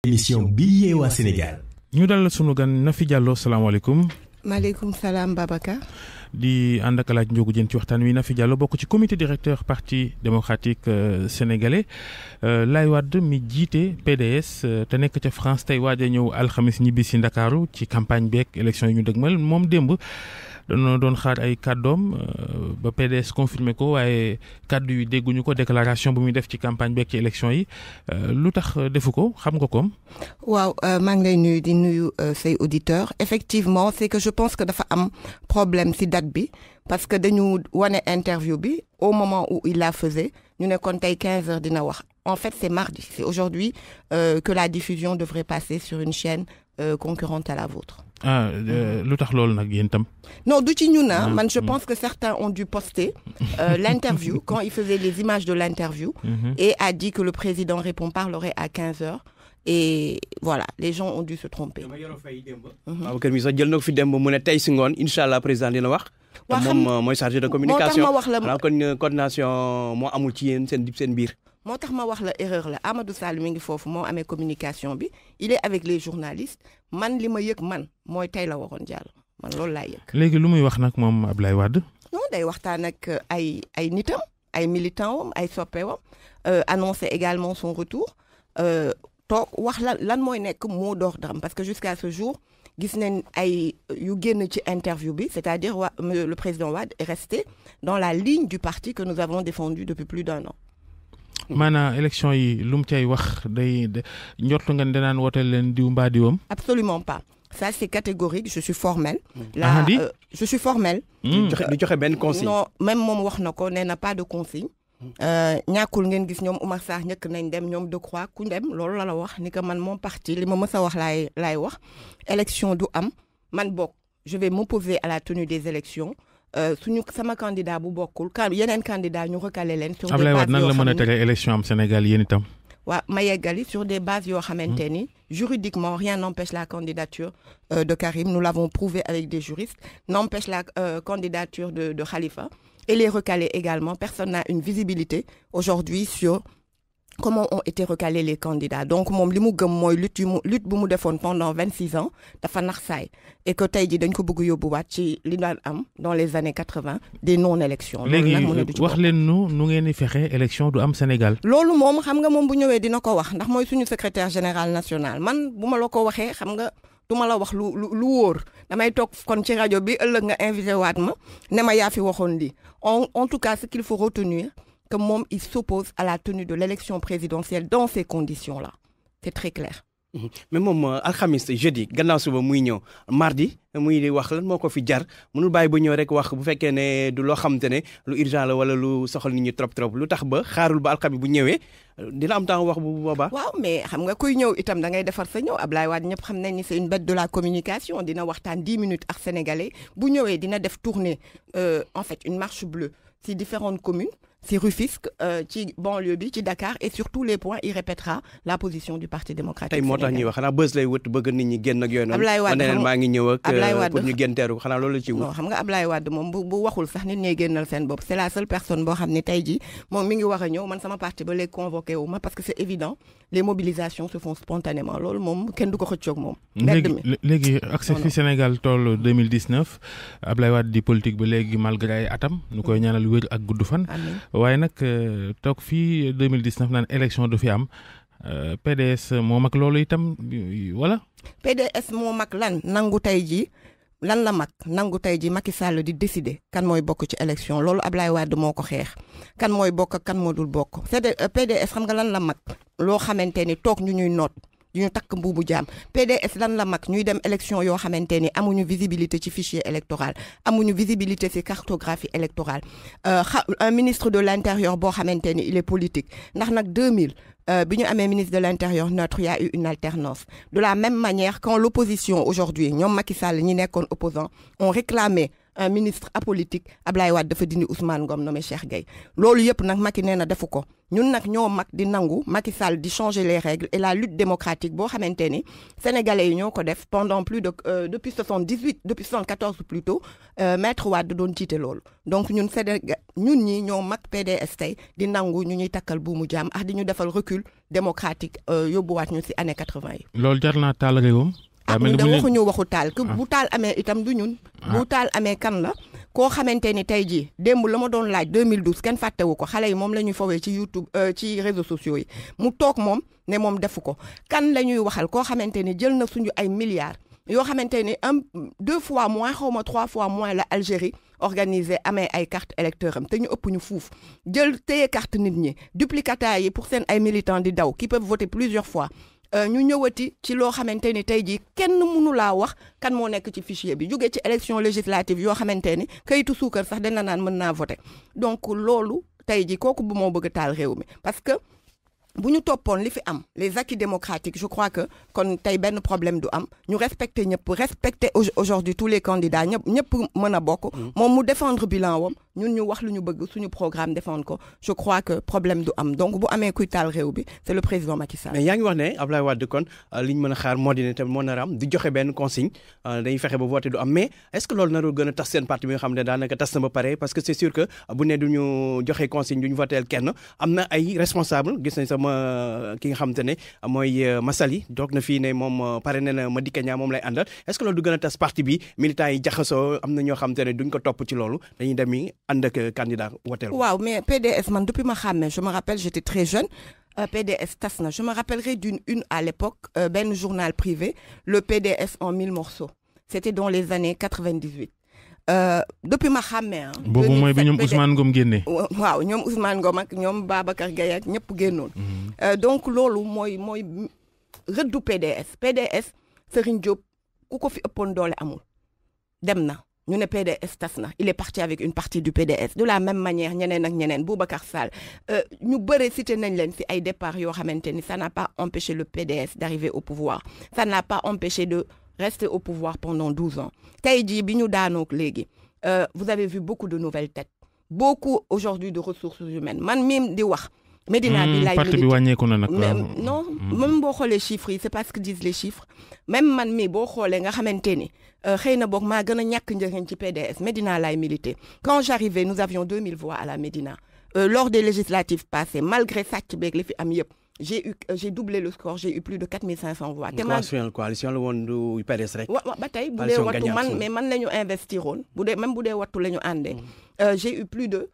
émission bi yee waa Sénégal. ñu dalal sunu gan Nafi Diallo salaamaaleykum. maaleykum salaam Babacar. di ànd ak Alaaji Njóogu Jeen ci waxtaan wi. Nafi Diallo bokk ci comité directeur parti démocratique sénégalais. Laye Wade mi jiite PDS te nekk ca France tey waaj a ñëw alxamis ñibbi si Ndakaaru ci campagne beeg élection yi ñu dëgmal moom démb dañoo doon xaar ay kàddoom ba PDS confirmé ko waaye kàddu yu dégguñu ko déclaration bu muy def ci campagne beeg ci élection yi lu tax defu ko xam nga ko. waaw maa ngi lay nuyu di nuyu say auditeurs effectivement c'est que je pense que dafa am problème ci date bi parce que dañu wane interview bi au moment où il la faisait ñu ne kon tey 15 heures dina wax en fait c'est mardi c'est aujourd'hui que la diffusion devrait passer sur une chaîne concurrente à la vôtre. lu tax loolu nag yéen tam. non du ci ñun man je pense que certains ont dû poster l'interview quand il faisait les images de l'interview et a dit que le président parlerait à 15 heures et voilà les gens ont dû se tromper. waaw kër mi sax jël na ko fi démb mu ne tey si ngoon incha allah président dina wax. waaw te moom mooy chargé de communication moo tax ma wax la kon coordination moo amul ci yéen seen biir. moo tax ma wax la erreur la Amadou Sall mi ngi foofu moo amee communication bi il est avec les journalistes man li ma yëg man mooy tey la waroon jàll man loolu laa yëg. léegi lu muy wax nag moom Ablaye Wade. non day waxtaan ak ay nitam ay militants wam ay soppeewam annoncer également son retour toog wax lan mooy nekk mot d'ordre parce que jusqu'à ce jour gis nañ ay yu génn ci interview bi c'est-à-dire le président Wade est resté dans la ligne du parti que nous avons défendu depuis plus d'1 an. maanaam élection yi lu mu cay wax day njortu nga danaan wooteel leen diw mbaa diwam. absolument pas ça c'est catégorique je suis formelle. Je suis formelle. du joxe benn consigne. non même moom wax na ko nee na pas de consigne. ñàkkul ngeen gis ñoom Oumar Sarr ñëkk nañ dem ñoom Decroix ku dem loolu la wax ni que man moom parti li ma mës a wax laay wax élection du am man bokk je vais m'opposer à la tenue des élections suñu sama candidat bu bokkul yeneen candidat ñu recalé leen. sur des bases Ablaye Wade nan la mën a tere élection am Sénégal yéen itam. waaw ma yeggali sur des bases yoo xamante ni juridiquement rien n'empêche la candidature de Karim nous l'avons prouvé avec des juristes n'empêche la candidature de Khalifa et les recalés également personne n'a une visibilité aujourd'hui sur comment ont été recalés les candidats donc moom li mu gëm mooy lutte bu mu defoon pendant 26 ans dafa nax saay et que tey jii dañ ko bëgg yóbbuwaat ci li daan am dans les années 80 des non-élections. léegi wax leen nu ngeen di fexe élection du am Sénégal. loolu moom xam nga moom bu ñëwee dina ko wax ndax mooy suñu secrétaire général national man bu ma la ko waxee xam nga du ma la wax lu wóor damay toog kon ci rajo bi ëllëg nga invité waat ma ne ma yaa fi waxoon lii en tout cas ce qu'il faut retenir que moom il s'oppose à la tenue de l'élection présidentielle dans ces conditions-là c'est très clair. mais moom alxamis jeudi gannaaw suba muy ñëw mardi muy wax lan moo ko fi jar mënul bàyyi ba ñëw rek wax bu fekkee ne du loo xamante ne lu urgent la wala lu soxal nit ñi trop lu tax ba xaarul ba alxamis bu ñëwee dina am temps wax bu boobaa. waaw mais xam nga kuy ñëw itam da ngay defar sa ñëw Ablaye Wade ñëpp xam nañ ni c'est une bête de la communication dina waxtaan 10 minutes ak sénégalais bu ñëwee dina def tournée en fait une marche bleue ci différentes communes. ci Rufisque ci banlieue bi ci Dakar et sur tous les points il répétera la position du Parti démocratique sénégalais. tey moo tax ñuy wax xanaa bës lay wut bëgg nit ñi génn ak yooyu noonu. Ablaye Wade maa ngi ñëw ak pour ñu génn teeru xanaa loolu la ci wut. non xam nga Ablaye Wade moom bu waxul sax nit ñee génnal seen bopp c'est la seule personne boo xam ne tey jii moom mi ngi war a ñëw man sama parti ba léegi convoqué wu ma parce que c'est évident les mobilisations se font spontanément loolu moom kenn du ko xëccoog moom. léegi accès fi Sénégal toll 2019 Ablaye Wade di politique ba léegi malgré ay atam ñu koy ñaanal wér ak gudd fan. waaye nag toog fii 2019 naan élection du fi am PDS moo mag loolu itam wala. PDS moo mag lan nangu tey jii lan la mag nangu tey jii Macky Sall di décider kan mooy bokk ci élection loolu Ablaye Wade moo ko xeex kan mooy bokk ak kan moo dul bokk PDS xam nga lan la mag loo xamante ni toog ñu ñuy noot ñu takk mbuubu jaam PDS lan la mag ñuy dem élection yoo xamante ni amuñu visibilité ci fichier électoral amuñu visibilité ci cartographie électorale un ministre de l'intérieur boo xamante ni il est politique ndax nag 2000 bi ñu amee ministre de l'intérieur neutre il y a eu une alternance de la même manière quand l'opposition aujourd'hui ñoom Macky Sall ñi nekkoon opposant ont réclamé un ministre apolitique Ablaye Wade dafa dindi Ousmane Ngom nommé Cheikh Gueye loolu yëpp nag Macky nee na defu ko ñun nag ñoo mag di nangu Macky Sall di changer les règles et la lutte démocratique boo xamante ni sénégalais yi ñoo ko def pendant plus de depuis 74 plutôt maître Wade doon jiite loolu donc ñun ñun ñi ñoo mag PDS tey di nangu ñu ñuy takkal buumu jaam di ñu defal recul démocratique yóbbuwaat ñu ci année 80 yi. loolu jar naa taal réewam. ñun de waxuñu waxu taal bu taal amee itam du ñun. bu taal amee kan la. koo xamante ni tey jii démb la ma doon laaj 2012 kenn fàttewu ko xale yi moom la ñuy fowee ci YouTube ci réseaux sociaux yi mu toog moom ne moom defu ko kan la ñuy waxal koo xamante ni jël na suñu ay milliards yoo xamante ni 2 fois moins xaw ma 3 fois moins la Algérie organisé amee ay carte électeur am te ñu ëpp ñu fuuf jël téye carte nit ñi duplicata yi pour seen ay militants di daw qui peuvent voter plusieurs fois. ñu ñëwati ci loo xamante ni tey jii kenn mënu laa wax kan moo nekk ci fichier bi jóge ci élection législative yoo xamante ni kayitu suukar sax dina naan mën naa voter donc loolu tey jii kooku bu moo bëgg taal réew mi parce que bu ñu toppoon li fi am les acquis démocratiques je crois que kon tey benn problème du am ñu respecter ñëpp respecter aujourd'hui tous les candidats ñëpp mën a bokk moom mu défendre bilan wam ñun ñu wax lu ñu bëgg suñu programme défendre ko je crois que problème du am donc bu amee kuy taal réew bi c'est le président Macky Sall. mais yaa ngi wax ne Ablaye Wade kon li ñu mën a xaar moo di ne tamit moo nar a am di joxe benn consigne dañuy fexe ba voté du am mais est-ce que loolu narul gën a tas seen parti bi nga xam ne daanaka tas na ba pare parce que c'est sûr que bu ne du ñu joxe consigne du ñu voté kenn am na ay responsable gis nañ sama ki nga xam te ne mooy Massaly doog na fii ne moom pare na na Madické Niang moom lay àndal est-ce que loolu du gën a tas parti bi militants yi jaxasoo am na ñoo xam te ne duñ ko topp ci loolu dañuy dem ànd ak candidat woteel. waaw mais PDS man depuis ma xàmmee je me rappelle j'étais très jeune PDS tas na je me rappellerai d'une une à l'époque benn journal privé le PDS en 1000 morceaux c'était dans les années 98 depuis ma xàmmee boobu mooy bi ñoom Ousmane Ngom génnee. waaw ñoom Ousmane Ngom ak ñoom Babacar Gaye ak ñëpp génnoon. donc loolu mooy rëddu PDS Serigne Diop ku ko fi ëppoon doole amul dem na. ñu ne PDS tas na il est parti avec une partie du PDS de la même manière ñeneen ak ñeneen Boubacar Sall ñu bëre cité nañ leen fi ay départ yoo xamante ni ça n'a pas empêché le PDS d'arriver au pouvoir ça n'a pas empêché de rester au pouvoir pendant 12 ans tey jii bi ñu daanook léegi vous avez vu beaucoup de nouvelles têtes beaucoup aujourd'hui de ressources humaines man mii di wax Médina bi lay parti bi wàññeeku na nag. non même boo xoolee chiffres yi c'est pas ce que disent les chiffres même man mii boo xoolee nga xamante ni xëy na boog maa gën a ñàkk njëriñ ci PDS Médina lay milité quand j'arrivais nous avions 2000 voix à la Médina lors des législatives passées malgré sàcc beeg li fi am yëpp j'ai doublé le score j'ai eu plus de 4500 voix. coalition la woon du PDS rek. ba tey bu dee wattu man la ñu investiroon bu dee wattu la ñu àndee. j'ai eu plus de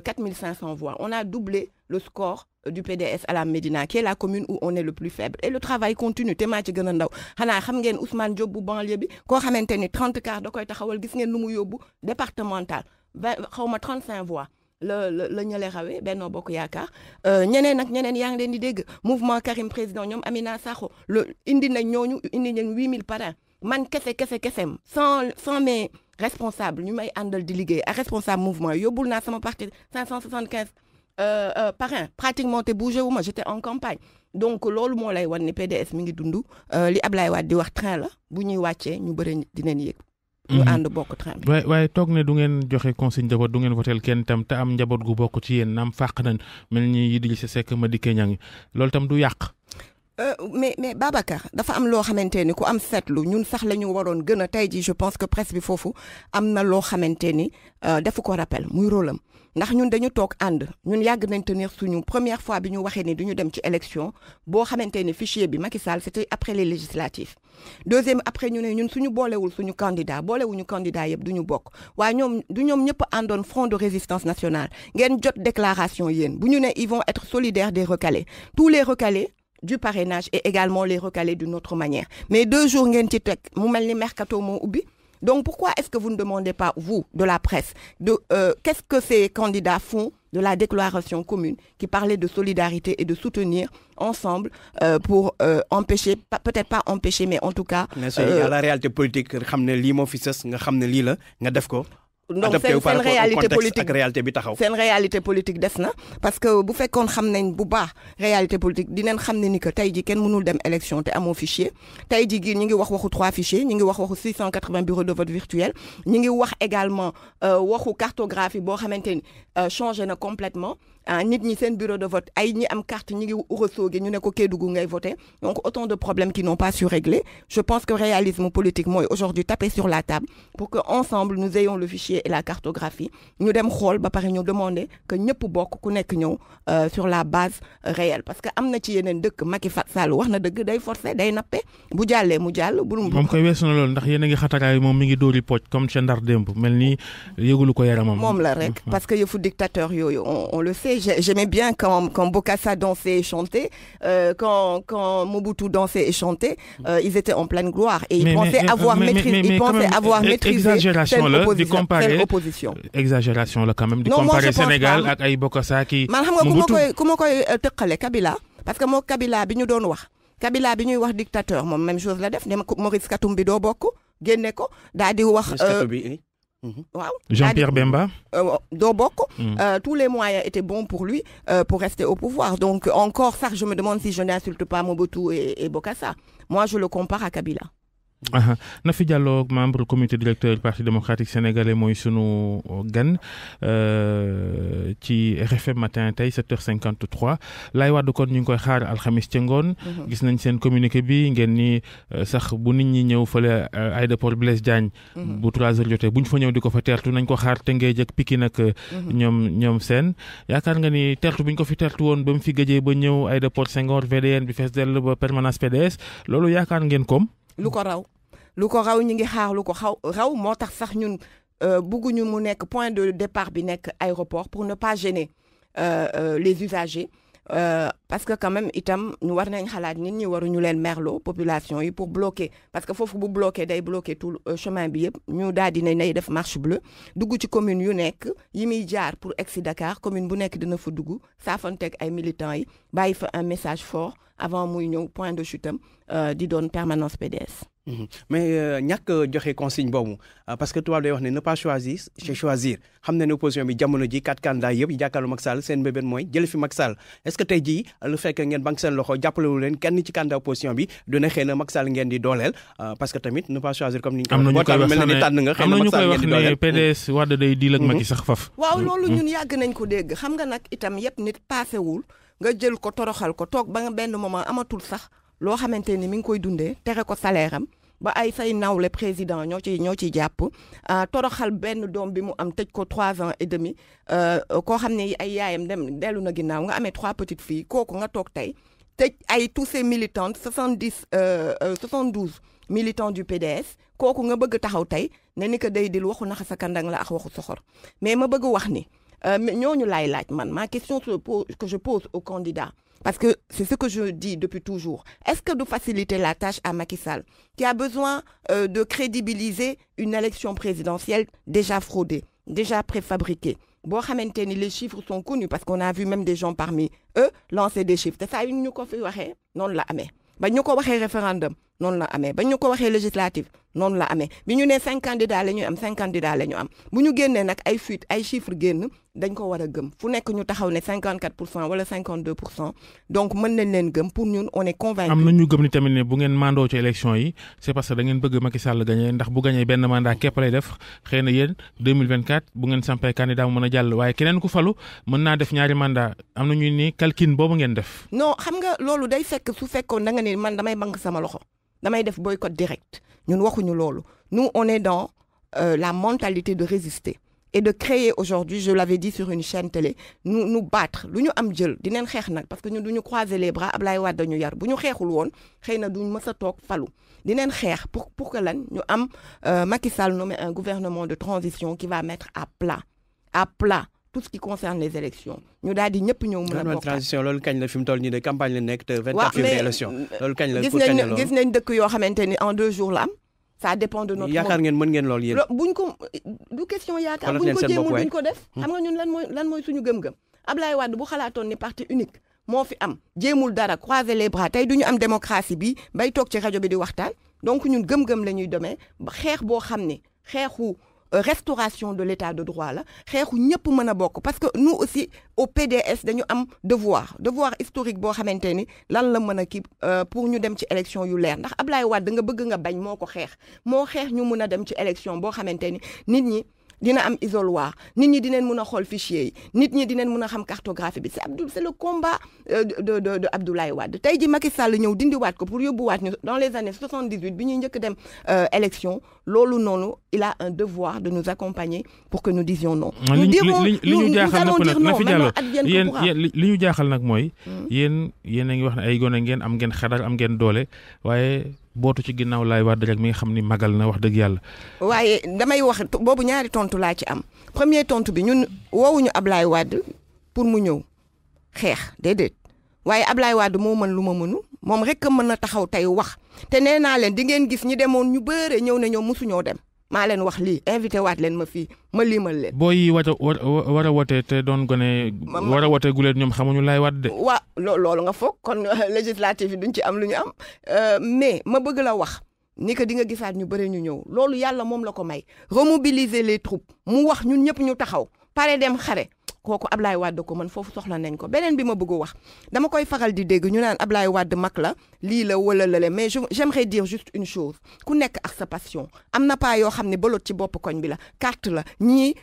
4500 voix on a doublé le score du PDS à la Médina qui est la commune où on est le plus faible et le travail continue te maa ci gën a ndaw xanaa xam ngeen Ousmane Diop bu banlieue bi koo xamante ni 30 quarts da koy taxawal gis ngeen nu mu yóbbu départemental 35 voix la ñële rawee Benno Bokk Yaakaar ñeneen ak ñeneen yaa ngi leen di dégg mouvement Karim président ñoom Amina Sakho indi nañ 8000 parrains man kese sans mes responsables ñu may àndal di liggéey ak responsable mouvement yóbbul naa sama parti 575 parrain pratiquement te bougé wu ma j'étais en campagne donc loolu moo lay wan ni PDS mi ngi dund li Ablaye Wade di wax train la bu ñuy wàccee ñu bëri dinañ yëg. ñu ànd bokk train bi. waaye toog ne du ngeen joxe consigne de vote du ngeen voteel kenn tam te am njaboot gu bokk ci yéen naam fàq nañ mel ni Idrissa Seck Madické Niang loolu tam du yàq. mais Babacar dafa am loo xamante ni ku am seetlu ñun sax la ñu waroon gën a tey jii je pense que presse bi foofu am na loo xamante ni defu ko rappel muy rôle am ndax ñun dañu toog ànd ñun yàgg nañ tenir suñu première fois bi ñu waxee ni duñu dem ci élection boo xamante ni fichier bi Macky Sall c'était après les législatives deuxième après ñu ne ñun suñu boolewul suñu boolewuñu candidat yëpp duñu bokk waaye ñoom ñëpp àndoon front de résistance nationale ngeen jot déclaration yéen bu ñu ne ils vont être solidaires des recalés tous les recalés du parrainage et également les recaler d'une autre manière mais 2 jours ngeen ci teg mu mel ni mercato moo ubbi donc pourquoi est-ce que vous ne demandez pas vous de la presse qu'est-ce que ces candidats font de la déclaration commune qui parlait de solidarité et de soutenir ensemble pour empêcher peut-être pas empêcher mais en tout cas la réalité politique xam ne lii moo fi sës nga xam ne lii la nga def ko donc adapté wu par seen rapport au réalité contexte politique ak réalité bi taxaw. seen réalité politique des na parce que bu fekkoon xam nañ bu baax réalité politique dinañ xam ne ni que tey ji kenn mënul dem élection te amoo fichier tey ji gi ñi ngi wax waxu 3 fichiers ñi ngi wax waxu 680 bureaux de vote virtuels ñi ngi wax également waxu cartographie boo xamante ni changé na complètement nit ñi seen bureau de vote ay ñi am carte ñi ngi Ourossogui ñu ne ko Kédougou ngay voter donc autant de problèmes qui n'ont pas su régler je pense que réalisme politique mooy aujourd'hui taper sur la table pour que ensemble nous ayons le fichier et la cartographie ñu dem xool ba pare ñu demander que ñëpp bokk ku nekk ñëw sur la base réelle parce que am na ci yeneen dëkk Macky Sall wax na dëgg day forcer day nappe bu jàllee mu jàll moom koy weesu na loolu ndax yéen a ngi xataraay moom mi ngi dóori pooj comme ca Ndar démb mel ni yëgulu ko yaramam moom la rek parce que yëfu dictateur yooyu on le sait j'aimais bien quand Bokassa dansait et chantait quand Mobutu dansait et chantait ils étaient en pleine gloire et ils pensaient avoir maîtrisé cette opposition exagération la quand même di comparer Sénégal ak ay Bokassa ki man xam nga ku ma koy tëqale Kabila parce que moo Kabila bi ñu doon wax Kabila bi ñuy wax dictateur moom même chose la def ne Maurice Katumbi doo bokk génne ko daal di wax waaw Jean-Pierre Bemba doo bokk tous les moyens étaient bons pour lui pour rester au pouvoir donc encore ça je me demande si je n'insulte pas Mobutu et Bokassa moi je le compare à Kabila. Nafi Diallo membre comité directeur du Parti démocratique sénégalais mooy sunu gan ci RFM matin tey 7h53 Laye Wade kon ñu ngi koy xaar alxamis ca ngoon gis nañ seen communiqué bi ngeen ni sax bu nit ñi ñëw fële aéroport Blaise Diagne bu 3h jotee bu ñu fa ñëw di ko fa teertu nañ ko xaar Tëngéej ak Pikine ak ñoom seen yaakaar nga ni teertu bi ñu ko fi teertu woon ba mu fi gëjee ba ñëw aéroport Senghor VDN bi fees dell ba permanence PDS loolu yaakaar ngeen koom lu ko raw ñu ngi xaar lu ko raw moo tax sax ñun bëgguñu mu nekk point de départ bi nekk aéroport pour ne pas gêner les usagers parce que quand même itam ñu war nañ xalaat nit ñi waruñu leen merloo population yi pour bloquer parce que foofu bu bloquer day bloquer tout chemin bi yëpp ñu daal di nay def marche bleue dugg ci commune yu nekk yi muy jaar pour egsi Dakar commune bu nekk dina fa dugg saafanteeg ay militants yi bàyyi fa un message fort avant muy ñëw point de chute am di doon permanence PDS. mais ñàkk joxe consigne boobu parce que tubaab day wax ne ne pas choisir c'est choisir xam na ne opposition bi jamono ji 4 candidats yëpp yi jàkkaarloo Macky Sall seen mbébét mooy jële fi Macky Sall est-ce que tey jii lu fekk ngeen banque seen loxo jàppalewu leen kenn ci candidat opposition bi dina xëy na Macky Sall ngeen di dooleel parce que tamit ne pas choisir comme ni ñu ko am na ñu koy wax ne PDS Wade day diil ak Macky sax faf waaw loolu ñun yàgg nañ ko dégg xam nga nag itam yëpp nit paasewul nga jël ko toroxal ko toog ba nga benn moment amatul sax loo xamante ni mi ngi koy dundee tere ko salaire am ba ay say nawle président ñoo ci jàpp toroxal benn doom bi mu am tëj ko 3 ans et demi koo xam ne ay yaayam dellu na ginnaaw nga amee 3 petites filles kooku nga toog tey tëj ay tous ces militantes 72 militants du PDS kooku nga bëgg taxaw tey ne ni que day dil waxu naxa sa kandang la ak waxu soxor mais ma bëgg wax ni ñooñu laay laaj man ma question que je pose aux candidats parce que c'est ce que je dis depuis toujours est-ce que de faciliter la tâche à Macky Sall qui a besoin de crédibiliser une élection présidentielle déjà fraudée déjà préfabriquée boo xamante ni les chiffres sont connus parce qu'on a vu même des gens parmi eux lancer des chiffres te saa yu ñu ko fi waxee noonu la amee ba ñu ko waxee référendum noonu la amee ba ñu ko waxee législative noonu la amee bi ñu nee 5 candidats la ñuy am 5 candidats la ñu am bu ñu génnee nag ay fuite ay chiffres génn dañ ko war a gëm fu nekk ñu taxaw ne 54% wala 52% donc mën nañ leen gëm pour ñun on est convaincu. am na ñu gëm ni tamit ne bu ngeen mandoo ci élection yi c'est parce que da ngeen bëgg Macky Sall gagné ndax bu gagné benn mandat képp lay def xëy na yéen 2024 bu ngeen sampee candidat mu mën a jàll waaye keneen ku falu mën naa def ñaari mandat am na ñu ni calcul boobu ngeen def. non xam nga loolu day fekk su fekkoon da nga ni man damay bank sama loxo. damay def boycott direct ñun waxuñu loolu nous on est dans la mentalité de résister et de créer aujourd'hui je l'avais dit sur une chaîne télé nous battre lu ñu am jël dinañ xeex nag parce que ñun du ñu croiser les bras Ablaye Wade ñu yar bu ñu xeexul woon xëy na duñ mës a toog falu dinañ xeex pour que lan ñu am Macky Sall nommé un gouvernement de transition qui va mettre à plat tout ce qui concerne les élections ñu daal di ñëpp ñëw mën a bokk transition loolu kañ la fi mu toll nii de campagne la nekk te 24 février élection loolu kañ la pour kañ la loolu gis nañ dëkk yoo xamante ni en 2 jours la am ça dépend de notre yaakaar ngeen mën ngeen loolu yéen buñ ko du question yaakaar buñ ko jéemul duñ ko def xam nga ñun lan mooy suñu gëm-gëm Ablaye Wade bu xalaatoon ni parti unique moo fi am jéemul dara croiser les bras tey duñu am démocratie bi bay toog ci rajo bi di waxtaan donc ñun gëm-gëm la ñuy demee ba xeex boo xam ne xeexu restauration de l'état de droit la xeexu ñëpp mën a bokk parce que nous aussi au PDS dañu am devoir historique boo xamante ni lan la mën a kii pour ñu dem ci élection yu leer ndax Ablaye Wade nga bëgg nga bañ moo ko xeex ñu mën a dem ci élection boo xamante ni nit ñi dina am isoloir nit ñi dinañ mën a xool fichier yi nit ñi dinañ mën a xam cartographie bi c'est le combat de Abdoulaye Wade tey ji Macky Sall ñëw dindiwaat ko pour yóbbuwaat ñu dans les années 78 bi ñuy njëkk dem élection loolu noonu il a un devoir de nous accompagner pour que nous disions non. li ñu jaaxal nag na fi jàllo li ñu jaaxal nag mooy yéen a ngi wax ne ay gone ngeen am ngeen xadar am ngeen doole waaye bootu ci ginnaaw laay Wade rek mi nga xam ni magal na wax dëgg yàlla. waaye damay wax boobu ñaari tontu laa ci am premier tontu bi ñun woowuñu Ablaye Wade pour mu ñëw xeex déedéet waaye Ablaye Wade moo mën lu ma mënu moom rek a mën na taxaw tey wax te nee naa leen di ngeen gis ñi demoon ñu bëre ñëw ne ñoom mosuñoo dem maa leen wax lii invité waat leen ma fii ma limal leen. boo yi war a wote te doon gone. war a wote guleen ñoom xamuñu laay Wade de. waaw loolu nga foog kon législative yi duñ ci am lu ñu am mais ma bëgg la wax ni que di nga gisaat ñu bëri ñu ñëw loolu yàlla moom la ko may remobiliser les troupes mu wax ñun ñëpp ñu taxaw pare dem xare kooku Ablaye Wade ko man foofu soxla nañ ko beneen bi ma bëgg wax dama koy faral di dégg ñu naan Ablaye Wade mag la lii la wala lale mais j'aimerais dire juste une chose ku nekk ak sa passion am na pas yoo xam ne bolot ci bopp koñ bi la carte la ñii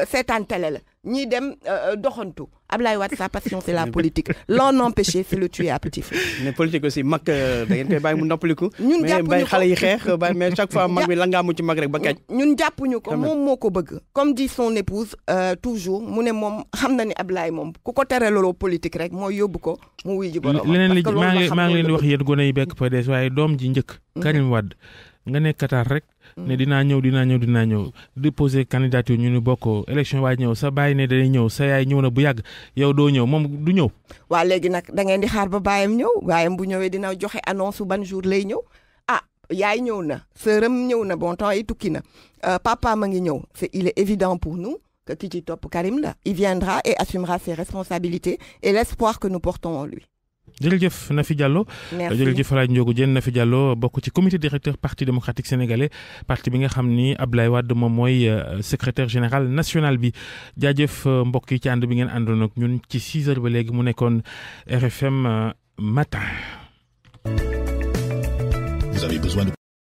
seetaan télé la ñii dem doxantu Ablaye Wade sa passion c'est la politique l'en empêcher c'est le tuer à petit feu. mais politique aussi mag da ngeen koy bàyyi mu noppaliku. ñun jàppuñu ko mais xale yi xeex mais chaque fois mag bi la ngaa mu ci mag rek ba kañ. ñun jàppuñu ko moom moo ko bëgg. comme dit son épouse toujours mu ne moom xam na ni Ablaye moom ku ko tereloo politique rek mooy yóbbu ko mu wuy ji borom. leneen li maa ngi leen di wax yéen gone yi bekk PDS waaye doom ji njëkk. Karim Wade nga nekk Qatar rek. ne dinaa ñëw déposer candidature ñu ni bokk élection waaj ñëw sa baay ne day ñëw sa yaay ñëw na bu yàgg yow doo ñëw moom du ñëw. waaw léegi nag da ngeen di xaar ba baayam ñëw baayam bu ñëwee dina joxe annonce ban jour lay ñëw yaay ñëw na sëram ñëw na bon temps yi tukki na papa ma ngi ñëw il est évident pour nous que ki ci topp Karim la il viendra et assumera ses responsabilités et l'espoir que nous portons en lui. jërëjëf Nafi Diallo. merci jërëjëf El Hadj Ndiogou Diène Nafi Diallo bokk ci comité directeur parti démocratique sénégalais parti bi nga xam ni Ablaye Wade moom mooy secrétaire général national bi jaajëf mbokk yi ci ànd bi ngeen àndoon ak ñun ci 6 heures ba léegi mu nekkoon RFM matin. Vous avez besoin de